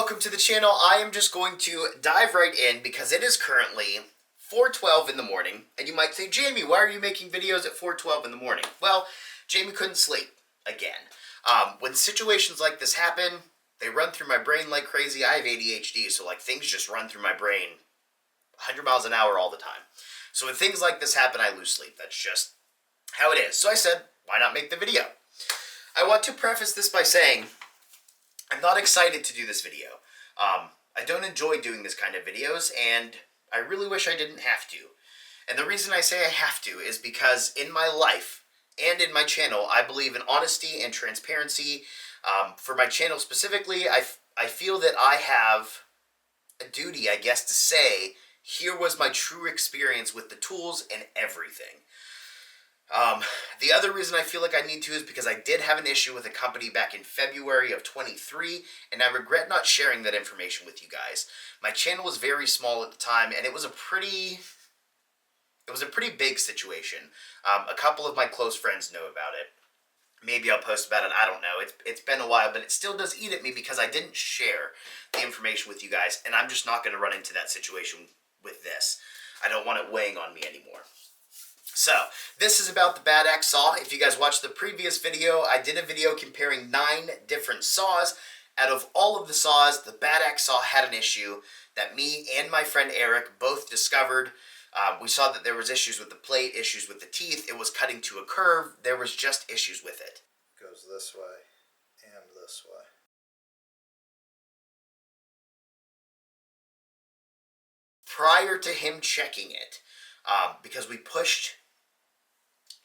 welcome to the channel. I am just going to dive right in because it is currently 4:12 in the morning, and you might say, Jamie, why are you making videos at 4:12 in the morning? Well, Jamie couldn't sleep again. When situations like this happen, they run through my brain like crazy. I have ADHD, so things just run through my brain 100 miles an hour all the time. So when things like this happen, I lose sleep. That's just how it is. So I said, why not make the video? I want to preface this by saying I'm not excited to do this video. I don't enjoy doing this kind of videos, and I really wish I didn't have to. And the reason I say I have to is because in my life and in my channel, I believe in honesty and transparency. For my channel specifically, I feel that I have a duty, I guess, to say, here was my true experience with the tools and everything. The other reason I feel like I need to is because I did have an issue with a company back in February of 23, and I regret not sharing that information with you guys. My channel was very small at the time, and it was a pretty big situation. A couple of my close friends know about it. Maybe I'll post about it, I don't know. It's been a while, but it still does eat at me because I didn't share the information with you guys, and I'm just not going to run into that situation with this. I don't want it weighing on me anymore. So, this is about the Bad Axe saw. If you guys watched the previous video, I did a video comparing 9 different saws. Out of all of the saws, the Bad Axe saw had an issue that me and my friend Eric both discovered. We saw that there was issues with the plate, issues with the teeth. It was cutting to a curve. There was just issues with it. It goes this way and this way. Prior to him checking it, because we pushed...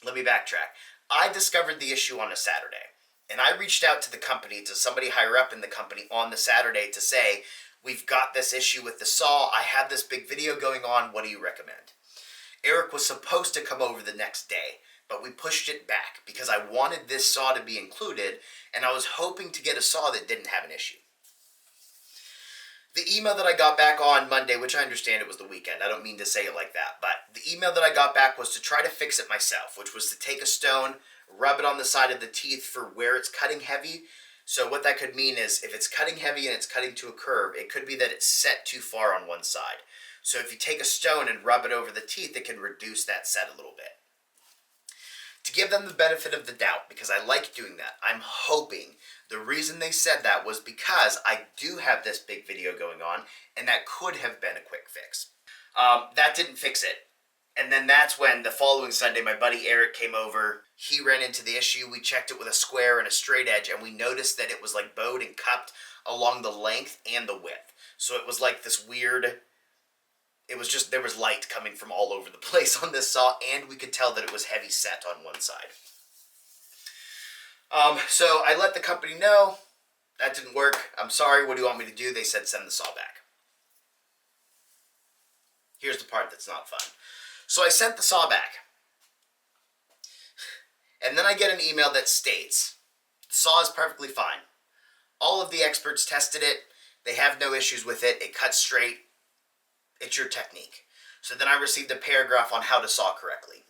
Let me backtrack. I discovered the issue on a Saturday, and I reached out to the company, to somebody higher up in the company on the Saturday to say, we've got this issue with the saw. I have this big video going on. What do you recommend? Eric was supposed to come over the next day, but we pushed it back because I wanted this saw to be included, and I was hoping to get a saw that didn't have an issue. The email that I got back on Monday, which I understand it was the weekend, I don't mean to say it like that, but the email that I got back was to try to fix it myself, which was to take a stone, rub it on the side of the teeth for where it's cutting heavy. So what that could mean is if it's cutting heavy and it's cutting to a curve, it could be that it's set too far on one side. So if you take a stone and rub it over the teeth, it can reduce that set a little bit. To give them the benefit of the doubt, because I like doing that, I'm hoping the reason they said that was because I do have this big video going on, and that could have been a quick fix. That didn't fix it. And then that's when the following Sunday, my buddy Eric came over. He ran into the issue. We checked it with a square and a straight edge, and we noticed that it was like bowed and cupped along the length and the width. So it was like this weird... It was just, there was light coming from all over the place on this saw, and we could tell that it was heavy set on one side. So I let the company know. That didn't work. I'm sorry, what do you want me to do? They said send the saw back. Here's the part that's not fun. So I sent the saw back. And then I get an email that states, the saw is perfectly fine. All of the experts tested it. They have no issues with it. It cuts straight. It's your technique. So then I received a paragraph on how to saw correctly.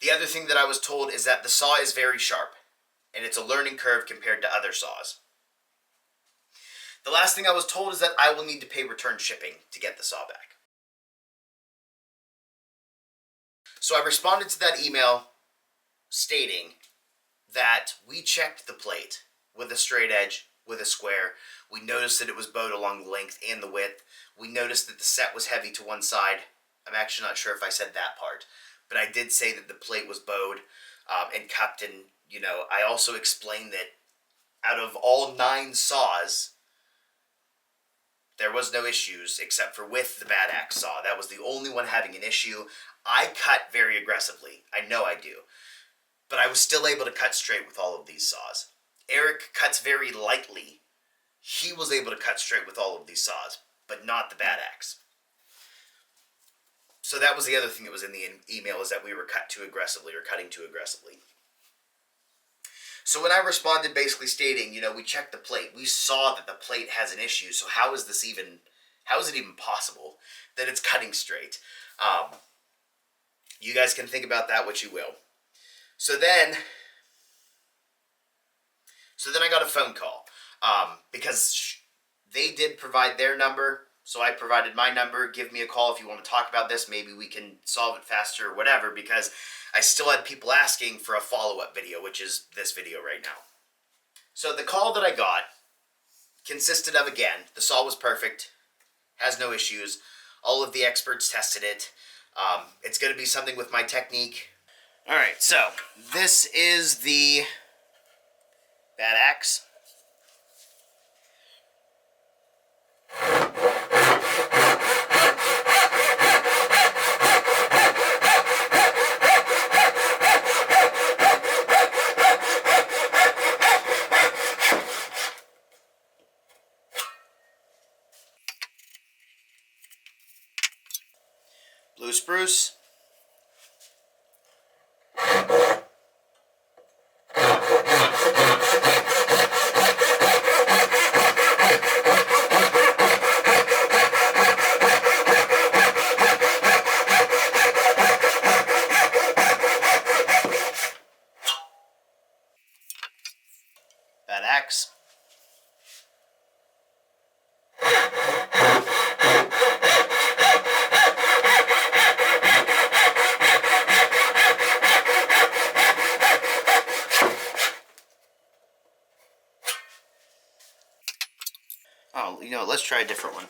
The other thing that I was told is that the saw is very sharp, and it's a learning curve compared to other saws. The last thing I was told is that I will need to pay return shipping to get the saw back. So I responded to that email stating that we checked the plate with a straight edge, with a square. We noticed that it was bowed along the length and the width. We noticed that the set was heavy to one side. I'm actually not sure if I said that part, but I did say that the plate was bowed and cupped, and I also explained that out of all 9 saws, there was no issues except for with the Bad Axe saw. That was the only one having an issue. I cut very aggressively. I know I do. But I was still able to cut straight with all of these saws. Eric cuts very lightly. He was able to cut straight with all of these saws, but not the Bad Axe. So that was the other thing that was in the email, is that we were cut too aggressively or cutting too aggressively. So when I responded basically stating, we checked the plate, we saw that the plate has an issue, so how is it even possible that it's cutting straight? You guys can think about that what you will. So then I got a phone call because They did provide their number, so I provided my number. Give me a call if you want to talk about this. Maybe we can solve it faster or whatever, because I still had people asking for a follow-up video, which is this video right now. So the call that I got consisted of, again, the saw was perfect, has no issues. All of the experts tested it. It's going to be something with my technique. All right, so this is the bad axe. Blue spruce. Bad axe. Oh, you know, let's try a different one.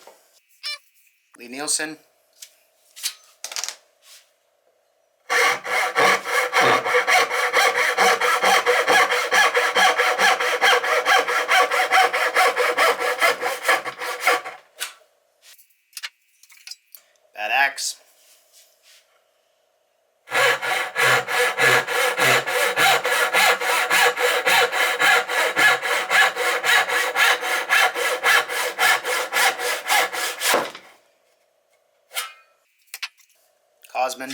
Lee Nielsen. Bad axe. Cosman.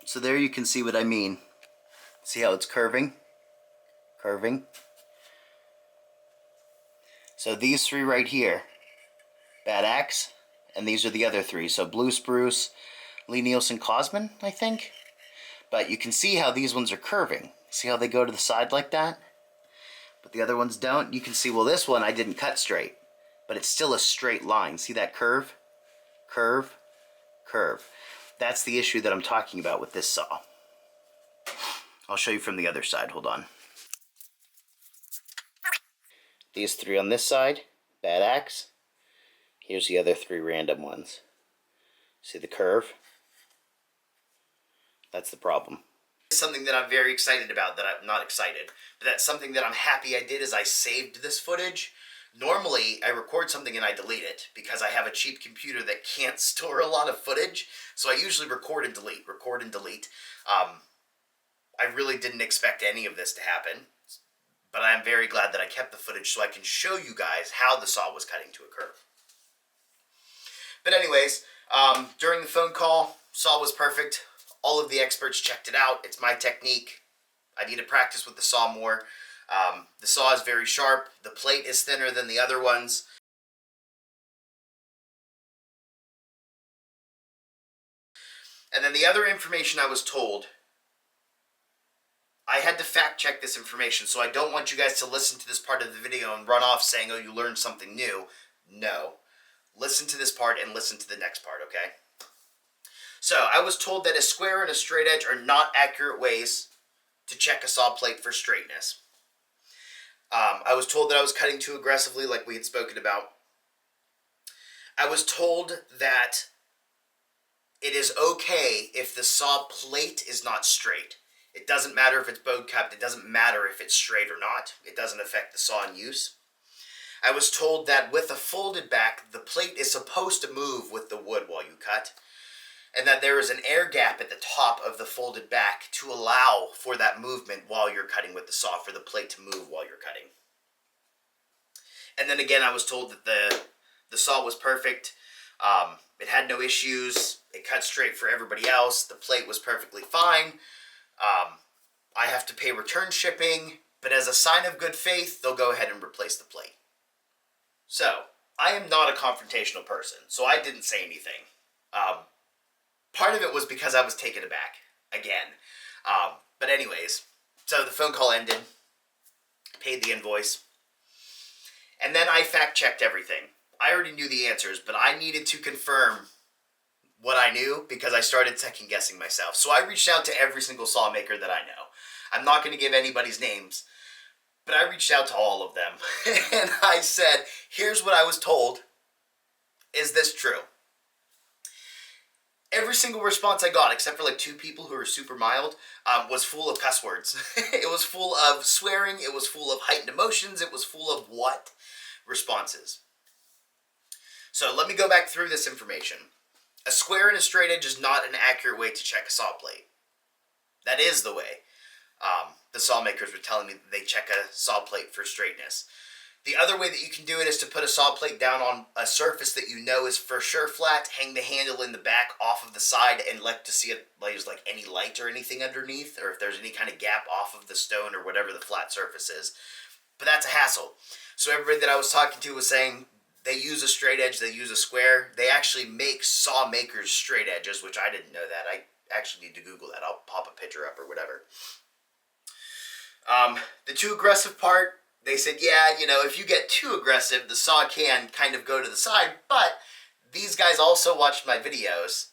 So there you can see what I mean. See how it's curving? Curving. So these three right here, bad axe, and these are the other three. So blue spruce, Lee Nielsen, Cosman, I think. But you can see how these ones are curving. See how they go to the side like that? But the other ones don't. You can see, well, this one I didn't cut straight, but it's still a straight line. See that curve? Curve, curve. That's the issue that I'm talking about with this saw. I'll show you from the other side. Hold on. These three on this side, bad axe. Here's the other three random ones. See the curve? That's the problem. Something that I'm very excited about, that I'm not excited, but that's something that I'm happy I did, is I saved this footage. Normally, I record something and I delete it because I have a cheap computer that can't store a lot of footage. So I usually record and delete, record and delete. I really didn't expect any of this to happen, but I'm very glad that I kept the footage so I can show you guys how the saw was cutting to a curve. But anyways, during the phone call, saw was perfect. All of the experts checked it out. It's my technique. I need to practice with the saw more. The saw is very sharp. The plate is thinner than the other ones. And then the other information I was told, I had to fact check this information, so I don't want you guys to listen to this part of the video and run off saying, oh, you learned something new. No. Listen to this part and listen to the next part, okay? So, I was told that a square and a straight edge are not accurate ways to check a saw plate for straightness. I was told that I was cutting too aggressively, like we had spoken about. I was told that it is okay if the saw plate is not straight. It doesn't matter if it's bowed cut. It doesn't matter if it's straight or not. It doesn't affect the saw in use. I was told that with a folded back, the plate is supposed to move with the wood while you cut, and that there is an air gap at the top of the folded back to allow for that movement while you're cutting with the saw, for the plate to move while you're cutting. And then again, I was told that the saw was perfect. It had no issues. It cut straight for everybody else. The plate was perfectly fine. I have to pay return shipping, but as a sign of good faith, they'll go ahead and replace the plate. So, I am not a confrontational person, so I didn't say anything. Part of it was because I was taken aback, again. But anyways, so the phone call ended, paid the invoice, and then I fact-checked everything. I already knew the answers, but I needed to confirm what I knew because I started second-guessing myself. So I reached out to every single saw maker that I know. I'm not going to give anybody's names, but I reached out to all of them. And I said, here's what I was told. Is this true? Every single response I got, except for like 2 people who were super mild, was full of cuss words. It was full of swearing. It was full of heightened emotions. It was full of what? Responses. So let me go back through this information. A square and a straight edge is not an accurate way to check a saw plate. That is the way. The saw makers were telling me that they check a saw plate for straightness. The other way that you can do it is to put a saw plate down on a surface that you know is for sure flat, hang the handle in the back off of the side, and look to see if there's like any light or anything underneath, or if there's any kind of gap off of the stone or whatever the flat surface is. But that's a hassle. So everybody that I was talking to was saying they use a straight edge, they use a square. They actually make saw makers straight edges, which I didn't know that. I actually need to Google that. I'll pop a picture up or whatever. The too aggressive part, they said, yeah, if you get too aggressive, the saw can kind of go to the side, but these guys also watched my videos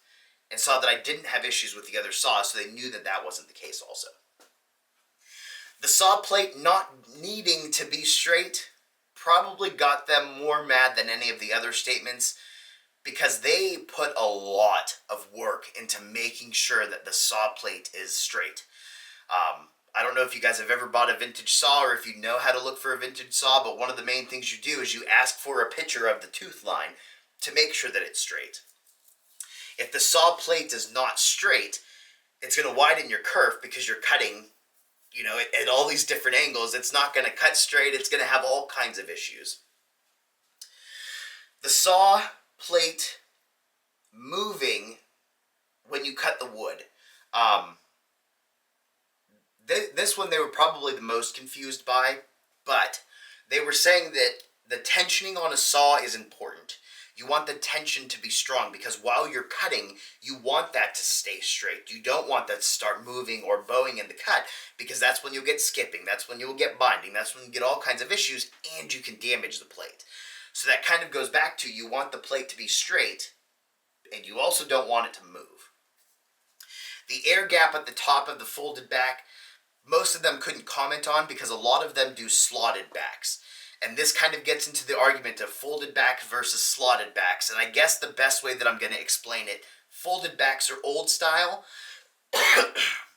and saw that I didn't have issues with the other saws, so they knew that that wasn't the case also. The saw plate not needing to be straight probably got them more mad than any of the other statements because they put a lot of work into making sure that the saw plate is straight. I don't know if you guys have ever bought a vintage saw or if you know how to look for a vintage saw, but one of the main things you do is you ask for a picture of the tooth line to make sure that it's straight. If the saw plate is not straight, it's going to widen your kerf because you're cutting, at all these different angles. It's not going to cut straight. It's going to have all kinds of issues. The saw plate moving when you cut the wood. This one they were probably the most confused by, but they were saying that the tensioning on a saw is important. You want the tension to be strong because while you're cutting, you want that to stay straight. You don't want that to start moving or bowing in the cut because that's when you'll get skipping, that's when you'll get binding, that's when you get all kinds of issues and you can damage the plate. So that kind of goes back to you want the plate to be straight and you also don't want it to move. The air gap at the top of the folded back, most of them couldn't comment on because a lot of them do slotted backs. And this kind of gets into the argument of folded back versus slotted backs. And I guess the best way that I'm going to explain it, folded backs are old style,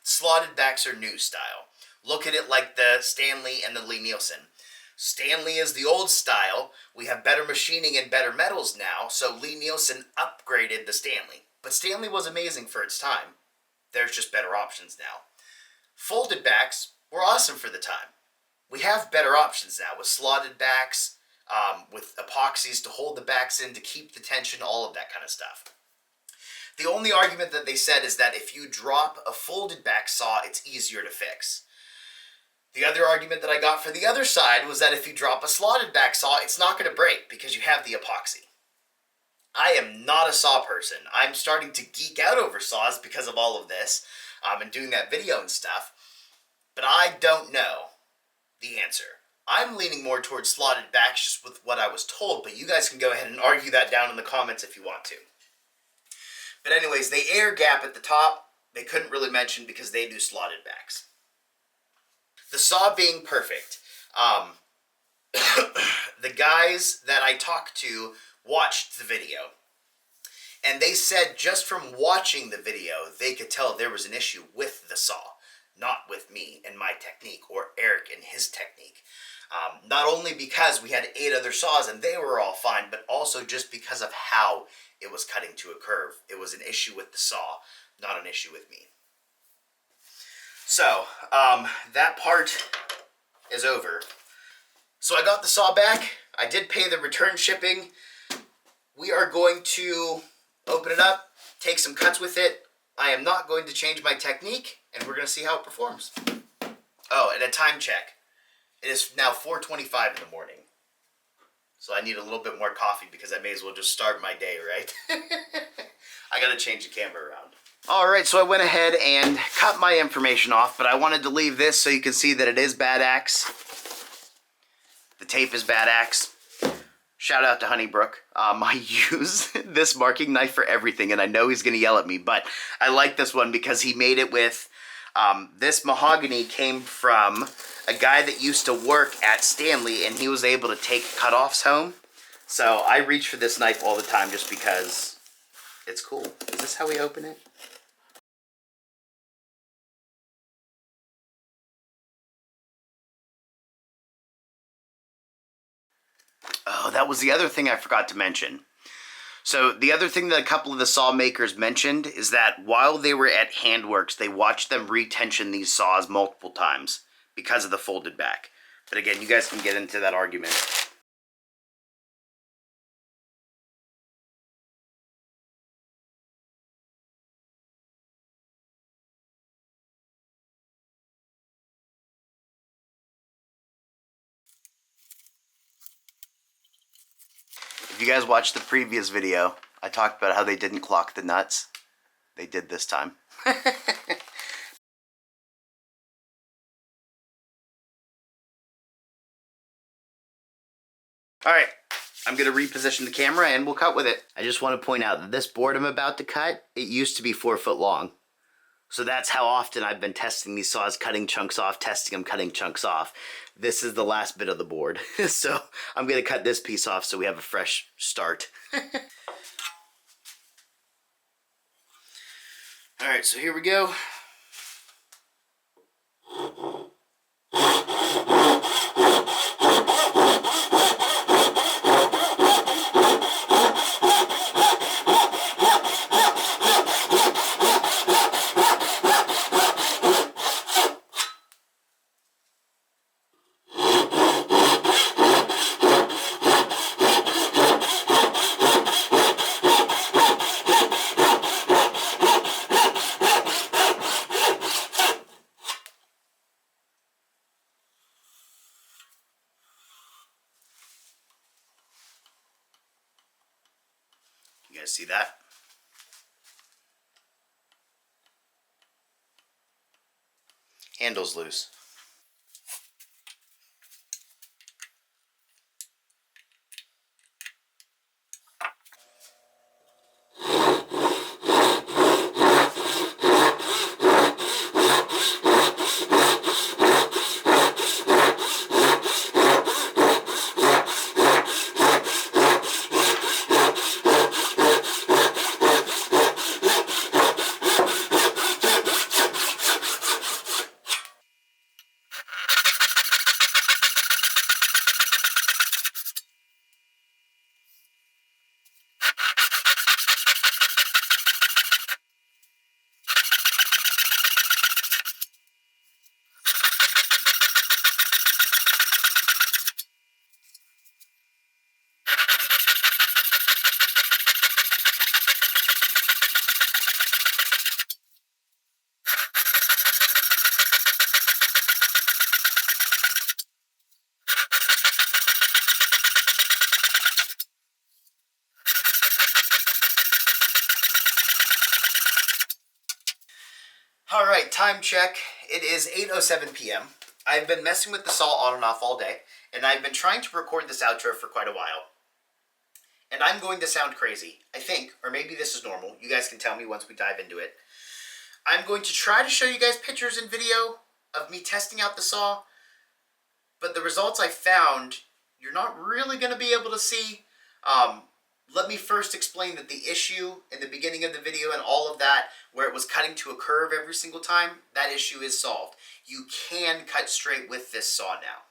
slotted backs are new style. Look at it like the Stanley and the Lee-Nielsen. Stanley is the old style. We have better machining and better metals now, so Lee-Nielsen upgraded the Stanley. But Stanley was amazing for its time. There's just better options now. Folded backs were awesome for the time. We have better options now with slotted backs, with epoxies to hold the backs in, to keep the tension, all of that kind of stuff. The only argument that they said is that if you drop a folded back saw, it's easier to fix. The other argument that I got for the other side was that if you drop a slotted back saw, it's not going to break because you have the epoxy. I am not a saw person. I'm starting to geek out over saws because of all of this, and doing that video and stuff, but I don't know the answer. I'm leaning more towards slotted backs just with what I was told, but you guys can go ahead and argue that down in the comments if you want to. But anyways, the air gap at the top, they couldn't really mention because they do slotted backs. The saw being perfect. The guys that I talked to watched the video, and they said just from watching the video, they could tell there was an issue with the saw. Not with me and my technique, or Eric and his technique. Not only because we had 8 other saws and they were all fine, but also just because of how it was cutting to a curve. It was an issue with the saw, not an issue with me. So, that part is over. So I got the saw back. I did pay the return shipping. we are going to open it up, take some cuts with it. I am not going to change my technique, and we're going to see how it performs. Oh, and a time check. It is now 4:25 in the morning. So I need a little bit more coffee because I may as well just start my day, right? I got to change the camera around. All right, so I went ahead and cut my information off, but I wanted to leave this so you can see that it is Bad Axe. The tape is Bad Axe. Shout out to Honeybrook. I use this marking knife for everything, and I know he's going to yell at me, but I like this one because he made it with... this mahogany came from a guy that used to work at Stanley, and he was able to take cutoffs home. So I reach for this knife all the time just because it's cool. Is this how we open it? Oh, that was the other thing I forgot to mention. So the other thing that a couple of the saw makers mentioned is that while they were at Handworks, they watched them retension these saws multiple times because of the folded back. But again, you guys can get into that argument. If you guys watched the previous video, I talked about how they didn't clock the nuts. They did this time. Alright, I'm going to reposition the camera and we'll cut with it. I just want to point out that this board I'm about to cut, it used to be 4 foot long. So that's how often I've been testing these saws, cutting chunks off, testing them, cutting chunks off. This is the last bit of the board. So I'm going to cut this piece off so we have a fresh start. Alright, so here we go. You guys see that? Handle's loose. Alright, time check. It is 8:07 p.m. I've been messing with the saw on and off all day, and I've been trying to record this outro for quite a while. And I'm going to sound crazy, I think, or maybe this is normal. You guys can tell me once we dive into it. I'm going to try to show you guys pictures and video of me testing out the saw, but the results I found, you're not really going to be able to see. Let me first explain that the issue in the beginning of the video and all of that, where it was cutting to a curve every single time, that issue is solved. You can cut straight with this saw now.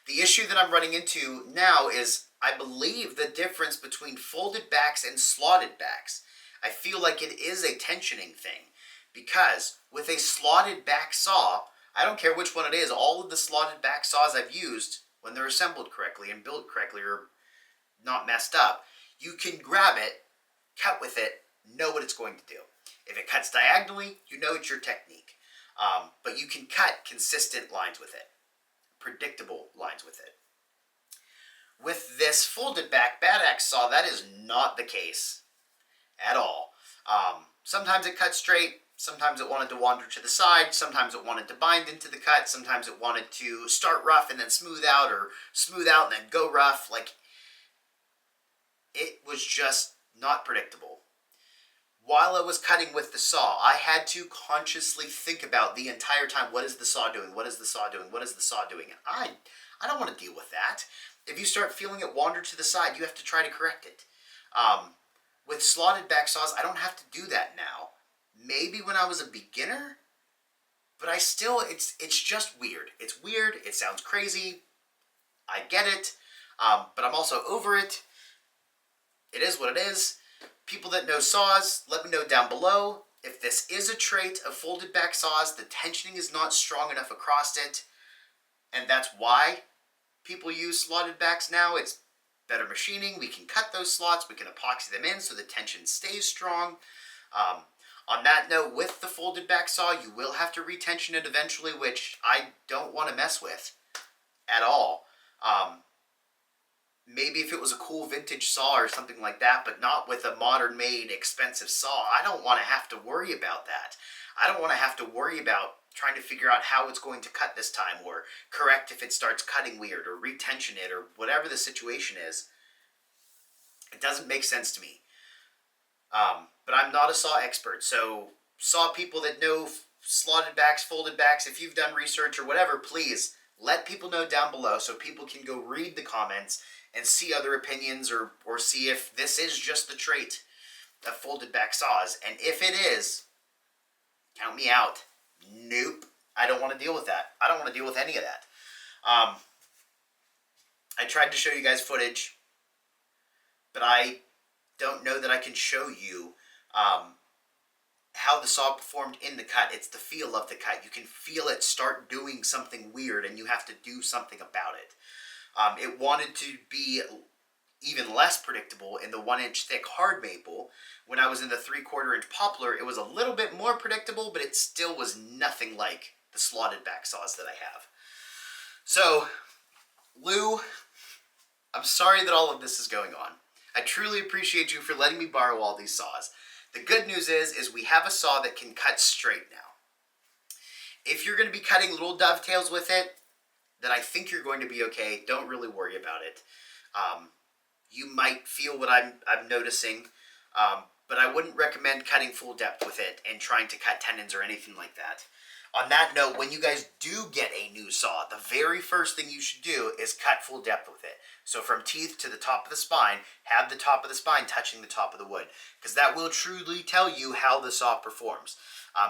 The issue that I'm running into now is, I believe, the difference between folded backs and slotted backs. I feel like it is a tensioning thing, because with a slotted back saw, I don't care which one it is, all of the slotted back saws I've used, when they're assembled correctly and built correctly or not messed up, you can grab it, cut with it, know what it's going to do. If it cuts diagonally, you know it's your technique. But you can cut consistent lines with it, predictable lines with it. With this folded back bad axe saw, that is not the case at all. Sometimes it cuts straight, sometimes it wanted to wander to the side, sometimes it wanted to bind into the cut, sometimes it wanted to start rough and then smooth out, or smooth out and then go rough. Like, it was just not predictable. While I was cutting with the saw, I had to consciously think about the entire time, what is the saw doing? What is the saw doing? What is the saw doing? And I don't want to deal with that. If you start feeling it wander to the side, you have to try to correct it. With slotted back saws, I don't have to do that now. Maybe when I was a beginner, but I still, it's just weird. It's weird. It sounds crazy. I get it. But I'm also over it. It is what it is. People that know saws, let me know down below. If this is a trait of folded back saws, the tensioning is not strong enough across it, and that's why people use slotted backs now. It's better machining. We can cut those slots. We can epoxy them in so the tension stays strong. On that note, with the folded back saw, you will have to retension it eventually, which I don't want to mess with at all. Maybe if it was a cool vintage saw or something like that, but not with a modern-made, expensive saw. I don't want to have to worry about that. I don't want to have to worry about trying to figure out how it's going to cut this time, or correct if it starts cutting weird, or retension it, or whatever the situation is. It doesn't make sense to me. But I'm not a saw expert, so saw people that know slotted backs, folded backs, if you've done research or whatever, please let people know down below so people can go read the comments and see other opinions, or see if this is just the trait of folded back saws. And if it is, count me out. Nope. I don't want to deal with that. I don't want to deal with any of that. I tried to show you guys footage, but I don't know that I can show you how the saw performed in the cut. It's the feel of the cut. You can feel it start doing something weird, and you have to do something about it. It wanted to be even less predictable in the 1-inch thick hard maple. When I was in the 3/4 inch poplar, it was a little bit more predictable, but it still was nothing like the slotted back saws that I have. So, Lou, I'm sorry that all of this is going on. I truly appreciate you for letting me borrow all these saws. The good news is we have a saw that can cut straight now. If you're going to be cutting little dovetails with it, then I think you're going to be okay. Don't really worry about it. You might feel what I'm noticing, but I wouldn't recommend cutting full depth with it and trying to cut tendons or anything like that. On that note, when you guys do get a new saw, the very first thing you should do is cut full depth with it. So from teeth to the top of the spine, have the top of the spine touching the top of the wood, because that will truly tell you how the saw performs.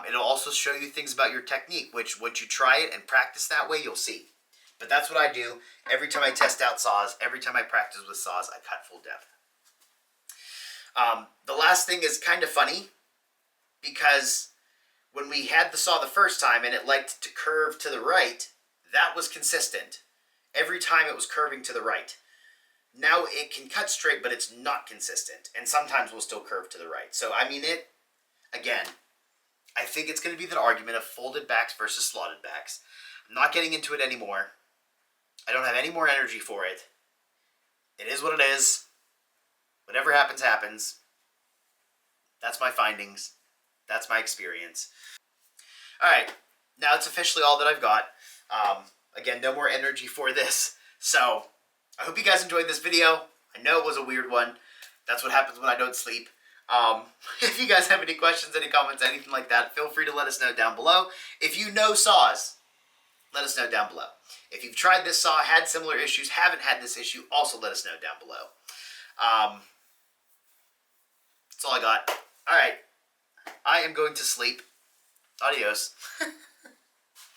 It'll also show you things about your technique, which once you try it and practice that way, you'll see. But that's what I do. Every time I test out saws, every time I practice with saws, I cut full depth. The last thing is kind of funny, because when we had the saw the first time and it liked to curve to the right, that was consistent. Every time it was curving to the right. Now it can cut straight, but it's not consistent. And sometimes will still curve to the right. So, I mean, again, I think it's going to be the argument of folded backs versus slotted backs. I'm not getting into it anymore. I don't have any more energy for it. It is what it is. Whatever happens, happens. That's my findings. That's my experience. Alright, now it's officially all that I've got. Again, no more energy for this. So, I hope you guys enjoyed this video. I know it was a weird one. That's what happens when I don't sleep. If you guys have any questions, any comments, anything like that, feel free to let us know down below. If you know saws, let us know down below. If you've tried this saw, had similar issues, haven't had this issue, also let us know down below. That's all I got. Alright, I am going to sleep. Adios.